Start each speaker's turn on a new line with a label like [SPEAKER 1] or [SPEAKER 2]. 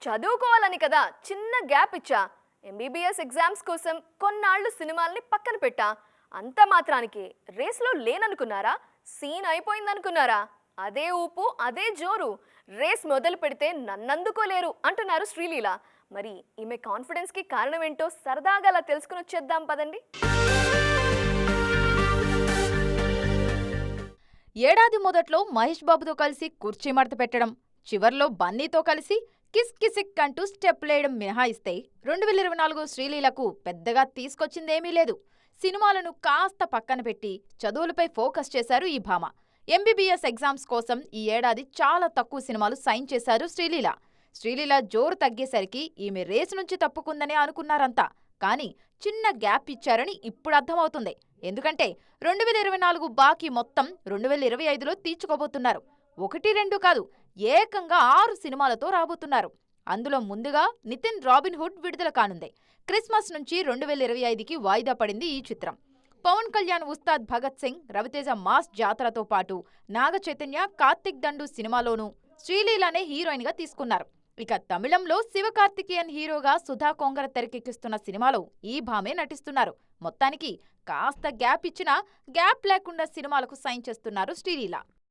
[SPEAKER 1] చదువుకోవాలని కదా చిన్న గ్యాప్ ఇచ్చా. ఎంబీబీఎస్ ఎగ్జామ్స్ కోసం కొన్నాళ్ళు సినిమాల్ని పక్కన పెట్టా. అంత మాత్రానికి రేస్లో లేననుకున్నారా? సీన్ అయిపోయిందనుకున్నారా? అదే ఊపు అదే జోరు. రేస్ మొదలు పెడితే నన్నందుకోలేరు అంటున్నారు శ్రీలీల. మరి ఈమె కాన్ఫిడెన్స్కి కారణం ఏంటో సరదాగా అలా తెలుసుకుని వచ్చేద్దాం పదండి.
[SPEAKER 2] ఏడాది మొదట్లో మహేష్ బాబుతో కలిసి కుర్చీ మడత పెట్టడం, చివర్లో బన్నీతో కలిసి కిస్ కిసిక్ అంటూ స్టెప్లేయడం మినహాయిస్తే 2024 శ్రీలీలకు పెద్దగా తీసుకొచ్చిందేమీ లేదు. సినిమాలను కాస్త పక్కన పెట్టి చదువులపై ఫోకస్ చేశారు ఈ భామ. ఎంబీబీఎస్ ఎగ్జామ్స్ కోసం ఈ ఏడాది చాలా తక్కువ సినిమాలు సైన్ చేశారు శ్రీలీల. శ్రీలీల జోరు తగ్గేసరికి ఈమె రేసు నుంచి తప్పుకుందని అనుకున్నారంతా. కానీ చిన్న గ్యాప్ ఇచ్చారని ఇప్పుడు అర్థమవుతుంది. ఎందుకంటే 2024 బాకీ మొత్తం 2025లో తీర్చుకోబోతున్నారు. 1-2 కాదు, ఏకంగా 6 సినిమాలతో రాబోతున్నారు. అందులో ముందుగా నితిన్ రాబిన్హుడ్ విడుదల కానుంది. క్రిస్మస్ నుంచి 2025కి వాయిదా పడింది ఈ చిత్రం. పవన్ కళ్యాణ్ ఉస్తాద్ భగత్ సింగ్, రవితేజ మాస్ జాతరతో పాటు నాగ చైతన్య, కార్తిక్ దండు సినిమాలోనూ శ్రీలీలనే హీరోయిన్ గా తీసుకున్నారు. ఇక తమిళంలో శివకార్తికేయన్ హీరోగా సుధా కొంగర తెరకెక్కిస్తున్న సినిమాలో ఈ భామే నటిస్తున్నారు. మొత్తానికి కాస్త గ్యాప్ ఇచ్చినా గ్యాప్ లేకుండా సినిమాలకు సైన్ చేస్తున్నారు శ్రీలీల.